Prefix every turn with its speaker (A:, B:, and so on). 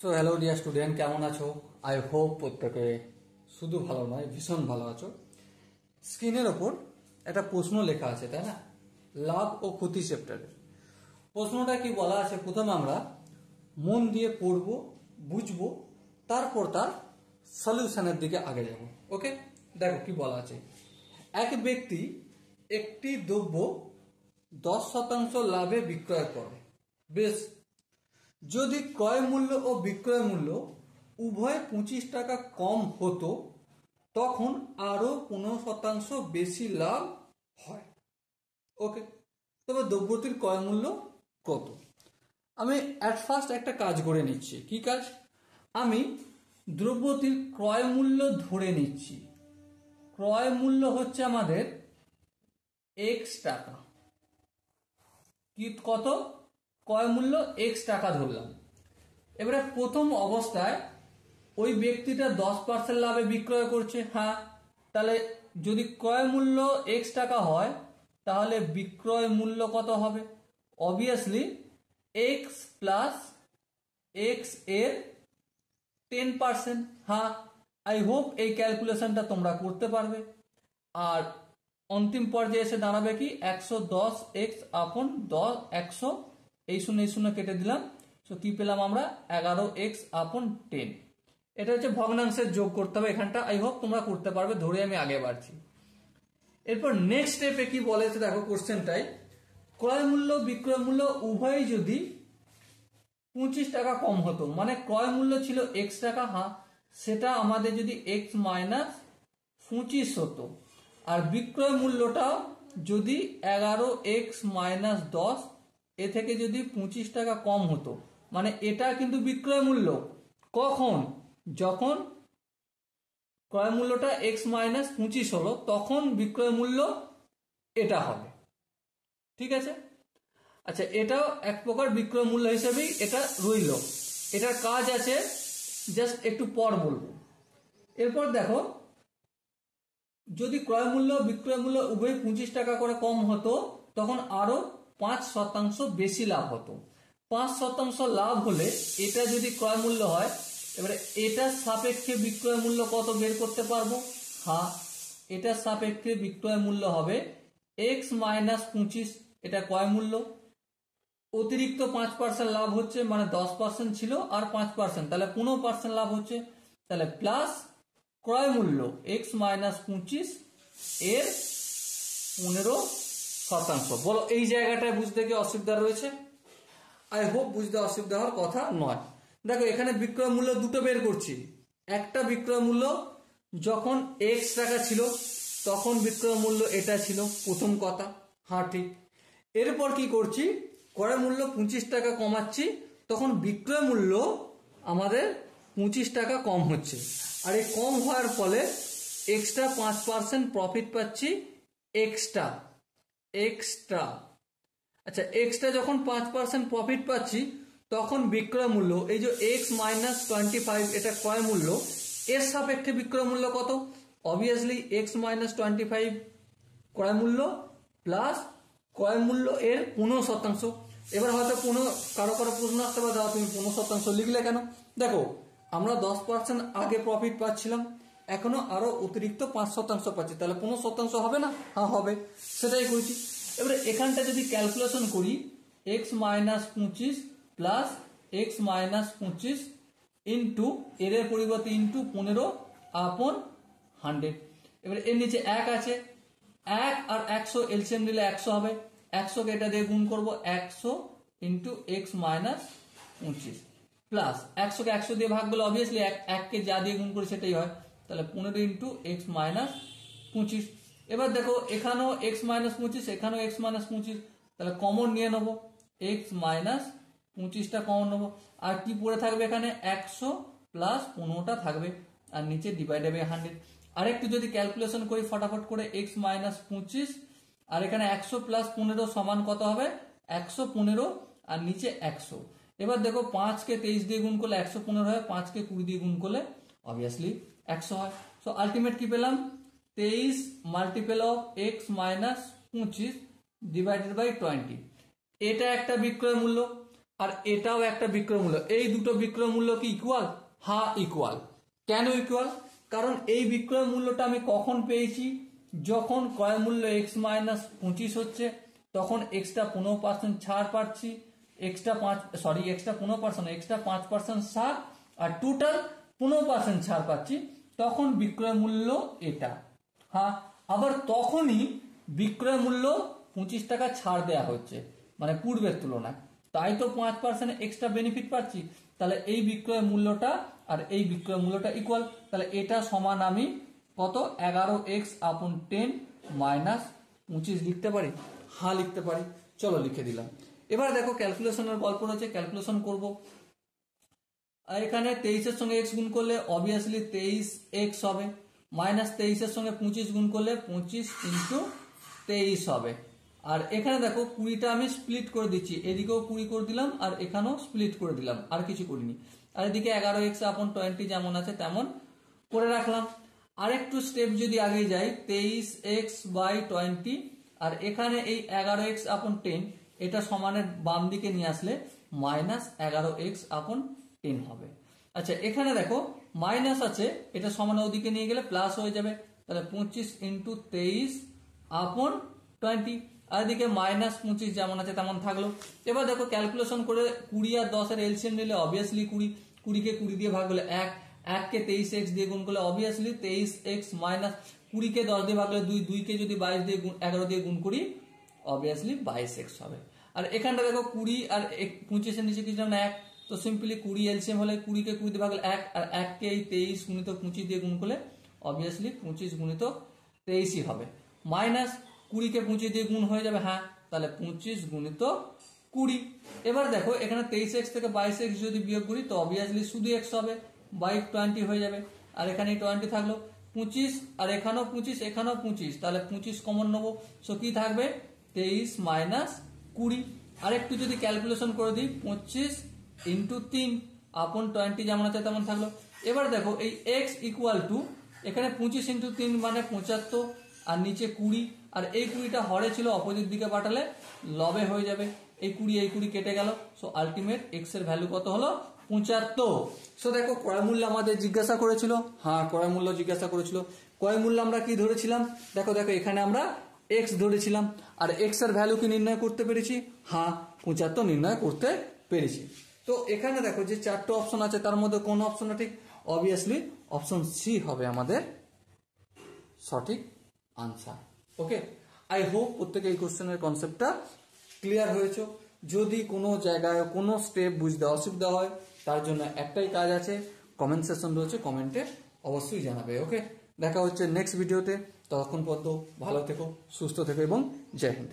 A: So hello dear student, কেমন আছো? I hope প্রত্যেকে শুধু ভালো নয়, ভীষণ ভালো আছো। স্ক্রিনের ওপর একটা প্রশ্ন লেখা আছে, তাই না? লাভ ও ক্ষতি চ্যাপ্টারের প্রশ্নটা কি বলা আছে, প্রথমে আমরা মন দিয়ে পড়বো, বুঝবো, তারপর তার সলিউশনের দিকে আগে যাব। ওকে, দেখো কি বলা আছে। এক ব্যক্তি একটি দ্রব্য 10% লাভে বিক্রয় করে। বেশ, যদি ক্রয় মূল্য ও বিক্রয় মূল্য উভয় 25 টাকা কম হতো, তখন আরো 15% বেশি লাভ হয়। ওকে, তবে দ্রব্যটির ক্রয় মূল্য কত? আমি অ্যাট ফার্স্ট একটা কাজ করে নিচ্ছি। কি কাজ? আমি দ্রব্যটির ক্রয় মূল্য ধরে নিচ্ছি। ক্রয় মূল্য হচ্ছে আমাদের এক্স টাকা। কি কত? ক্রয় মূল্য এক্স টাকা ধরলাম। এবারে প্রথম অবস্থায় ওই ব্যক্তিটা 10% লাভে বিক্রয় করছে। হ্যাঁ, তাহলে যদি ক্রয় মূল্য এক্স টাকা হয়, তাহলে বিক্রয় মূল্য কত হবে? অবভিয়াসলি এক্স প্লাস এক্স এর 10%। হ্যাঁ, আই হোপ এই ক্যালকুলেশনটা তোমরা করতে পারবে। আর অন্তিম পর্যায়ে এসে দাঁড়াবে কি? 110x আপন 100, এই শূন্য কেটে দিলাম। তো কি পেলাম আমরা? 11x আপন 10। এটা হচ্ছে ভগ্নাংশের যোগ করতে হবে এখানটা। আই হোপ তোমরা করতে পারবে, ধরে আমি আগে বাড়ছি। এরপর নেক্সট স্টেপে কি বলেছে দেখো কোশ্চেনটাই। ক্রয় মূল্য বিক্রয় মূল্য উভয়ই যদি 25 টাকা কম হতো, মানে ক্রয় মূল্য ছিল x টাকা, হ্যাঁ, সেটা আমাদের যদি x মাইনাস 25 হতো, আর বিক্রয় মূল্যটা যদি 11x মাইনাস 10 এ থেকে যদি 25 টাকা কম হতো, মানে এটা কিন্তু বিক্রয় মূল্য। কখন? যখন ক্রয় মূল্যটা x মাইনাস 25 হলো, তখন বিক্রয় মূল্য এটা হবে। ঠিক আছে? আচ্ছা, এটাও এক প্রকার বিক্রয় মূল্য হিসেবেই এটা রইল। এটার কাজ আছে, জাস্ট একটু পর বলবো। এরপর দেখো, যদি ক্রয় মূল্য বিক্রয় মূল্য উভয় 25 টাকা করে কম হতো, তখন আরো 5% বেশি লাভ হতো। 5% লাভ হলে এটা যদি ক্রয় মূল্য হয়, এবারে এটার সাপেক্ষে বিক্রয় মূল্য কত বের করতে পারবো? হ্যাঁ, এটার সাপেক্ষে বিক্রয় মূল্য হবে x মাইনাস 25। এটা ক্রয় মূল্য, অতিরিক্ত 5% লাভ হচ্ছে, মানে 10% ছিল আর 5%, তাহলে 15% লাভ হচ্ছে। তাহলে প্লাস ক্রয় মূল্য x মাইনাস 25 এর 15%। বলো এই জায়গাটায় বুঝতে কি অসুবিধা রয়েছে? আই হোপ বুঝতে অসুবিধা হওয়ার কথা নয়। দেখো, এখানে বিক্রয় মূল্য দুটো বের করছি। একটা বিক্রয় মূল্য যখন x টাকা ছিল, তখন বিক্রয় মূল্য এটা ছিল, প্রথম কথা। হ্যাঁ, ঠিক। এরপর কি করছি? ক্রয় মূল্য 25 টাকা কমাচ্ছি, তখন বিক্রয় মূল্য আমাদের 25 টাকা কম হচ্ছে। আর এই কম হওয়ার ফলে এক্সট্রা 5% প্রফিট পাচ্ছি। এক্সট্রা আচ্ছা, এক্সট্রা যখন 5% প্রফিট পাচ্ছি, তখন বিক্রয় মূল্য এই যে x মাইনাস 25, এটা ক্রয় মূল্য, এর সাপেক্ষে বিক্রয় মূল্য কত? অবভিয়াসলি x মাইনাস 25 ক্রয় মূল্য প্লাস ক্রয় মূল্য এর 15%। এবার হয়তো কারো প্রশ্ন আসতে পারে, দাদা তুমি 15% লিখলে কেন? দেখো, আমরা 10% আগে প্রফিট পাচ্ছিলাম, এখনো আরো অতিরিক্ত 5% পাচ্ছি, তাহলে 15% হবে না? হ্যাঁ, হবে, সেটাই করছি। এবারে এখানটা যদি ক্যালকুলেশন করি, x minus 25 plus x minus 25 into এর পরিবর্তে ইন্টু 15 আপন 100। এবারে এর নিচে 1 আছে, 1 আর 100 এলসিএম নিলে 100 হবে। 100 কে এটা দিয়ে গুণ করবো, 100 ইন্টু এক্স মাইনাস 25 প্লাস 100 কে 100 দিয়ে ভাগ করলে অবভিয়াসলি 1 কে যা দিয়ে গুণ করি সেটাই হয়, তাহলে 15 ইন্টু এক্স মাইনাস 25। এবার দেখো, এখানেও এক্স মাইনাস 25, এখানেও এক্স মাইনাস 25, তাহলে কমন নিয়ে নেবো, এক্স মাইনাস 25টা কমন নেবো। আর কি পড়ে থাকবে? এখানে 100 প্লাস 15টা থাকবে, আর নিচে ডিভাইডেড বাই 100। আরেকটু যদি ক্যালকুলেশন করি ফটাফট করে, এক্স মাইনাস 25 আর এখানে 100 প্লাস 15 সমান কত হবে? 115, আর নিচে 100। এবার দেখো, 5 কে 23 দিয়ে গুণ করলে 115 হয়, 5 কে 20 দিয়ে গুণ করলে অবভিয়াসলি 100 হয়। সো আলটিমেট কি পেলাম? 23 multiple of x minus 25 divided by 20। এটা একটা বিক্রয় মূল্য। আর এটাও একটা বিক্রয় মূল্য, এই দুটো বিক্রয় মূল্য কি ইকুয়াল? হ্যাঁ ইকুয়াল। কেন ইকুয়াল? কারণ এই বিক্রয় মূল্যটা আমি কখন পেয়েছি, যখন ক্রয় মূল্য x মাইনাস 25 হচ্ছে তখন এক্সট্রা 15% ছাড় পাচ্ছি, এক্সট্রা 5% ছাড় আর টোটাল 15% ছাড় পাচ্ছি, তখন বিক্রয় মূল্য এটা। হ্যাঁ, আবার তখনই বিক্রয় মূল্য 25 টাকা ছাড় দেওয়া হচ্ছে, মানে পূর্বের তুলনায়, তাই তো 5% এক্সট্রা বেনিফিট পাচ্ছি। তাহলে এই বিক্রয় মূল্যটা আর এই বিক্রয় মূল্যটা ইকুয়াল, তাহলে এটা সমান আমি কত 11x/10 মাইনাস 25 লিখতে পারি? হ্যাঁ লিখতে পারি। চলো লিখে দিলাম। এবার দেখো ক্যালকুলেশনের গল্প রয়েছে, ক্যালকুলেশন করব। আর এখানে 23 এর সঙ্গে x গুণ করলে অবভিয়াসলি 23x হবে, মাইনাস 23 এর সঙ্গে 25 গুণ করলে 25 ইন্টু 23 হবে। আর এখানে দেখো 20টা আমি স্প্লিট করে দিচ্ছি, এদিকেও 20 করে দিলাম আর এখানেও স্প্লিট করে দিলাম, আর কিছু করিনি। আর এদিকে 11x/20 যেমন আছে তেমন করে রাখলাম। আরেকটু স্টেপ যদি আগে যাই, 23x/20 আর এখানে এই 11x/10 এটা সমানের বাম দিকে নিয়ে আসলে মাইনাস 11x/10 হবে। আচ্ছা এখানে দেখো মাইনাস আছে, এটা সমান ওদিকে নিয়ে গেলে প্লাস হয়ে যাবে, তাহলে 25 ইন্টু 23/20 আর এদিকে মাইনাস 25 যেমন আছে তেমন থাকলো। এবার দেখো ক্যালকুলেশন করে 20 আর 10 এর এলসিএম নিলে অবভিয়াসলি 20 কে 20 দিয়ে ভাগ করলে 1 কে 23x দিয়ে গুণ করলে অবভিয়াসলি 23x মাইনাস 20 কে 10 দিয়ে ভাগ করলে 2 কে যদি 22 দিয়ে 11 দিয়ে গুণ করি অবভিয়াসলি 22x হবে। আর এখানটা দেখো 20 আর 25 এর নিচে কিছু না 1, তো সিম্পলি 20 এলসিএম হলে 20 কে 20 দিয়ে ভাগ করলে 1 আর 1 কে এই 23 গুণিত 25 দিয়ে গুণ করলে অবভিয়াসলি 25 গুণিত 23ই হবে, মাইনাস 20 কে 25 দিয়ে গুণ হয়ে যাবে, হ্যাঁ তাহলে 25 গুণিত 20। এবার দেখো এখানে 23x থেকে 22x যদি বিয়োগ করি তো অবভিয়াসলি শুধু x হবে, বাই 20 হয়ে যাবে। আর এখানে 20 থাকলো 25 আর এখানেও 25 এখানেও 25, তাহলে 25 কমন নেবো, সো কি থাকবে 23 মাইনাস 20। আর একটু যদি ক্যালকুলেশন করে দিই 25 ইন্টু 3/20 যেমন আছে তেমন থাকলো। এবার দেখো এই x ইকুয়াল টু এখানে 25 ইন্টু 3 মানে 75 আর নিচে 20, আর এই 20টা হরে ছিল অপোজিট দিকে পাঠালে লবে হয়ে যাবে, এই 20 কেটে গেল, সো আলটিমেট x এর ভ্যালু কত হলো 75। সো দেখো ক্রয় মূল্য আমাদের জিজ্ঞাসা করেছিল, হ্যাঁ ক্রয় মূল্য জিজ্ঞাসা করেছিল। ক্রয় মূল্য আমরা কি ধরেছিলাম, দেখো এখানে আমরা x ধরেছিলাম আর x এর ভ্যালু কি নির্ণয় করতে পেরেছি, হ্যাঁ 75 নির্ণয় করতে পেরেছি। তো এখানে দেখো যে 4টা অপশন আছে তার মধ্যে কোন অপশনটা ঠিক, অবভিয়াসলি অপশন সি হবে আমাদের সঠিক আনসার। ওকে, আই হোপ প্রত্যেকে এই কোশ্চেনের কনসেপ্টটা ক্লিয়ার হয়েছে। যদি কোনো জায়গায় কোনো স্টেপ বুঝতে অসুবিধা হয় তার জন্য একটাই কাজ আছে, কমেন্ট সেকশন রয়েছে, কমেন্টে অবশ্যই জানাবে। ওকে, দেখা হচ্ছে নেক্সট ভিডিওতে, ততক্ষণ পর্যন্ত ভালো থেকো, সুস্থ থেকো এবং জয় হিন্দ।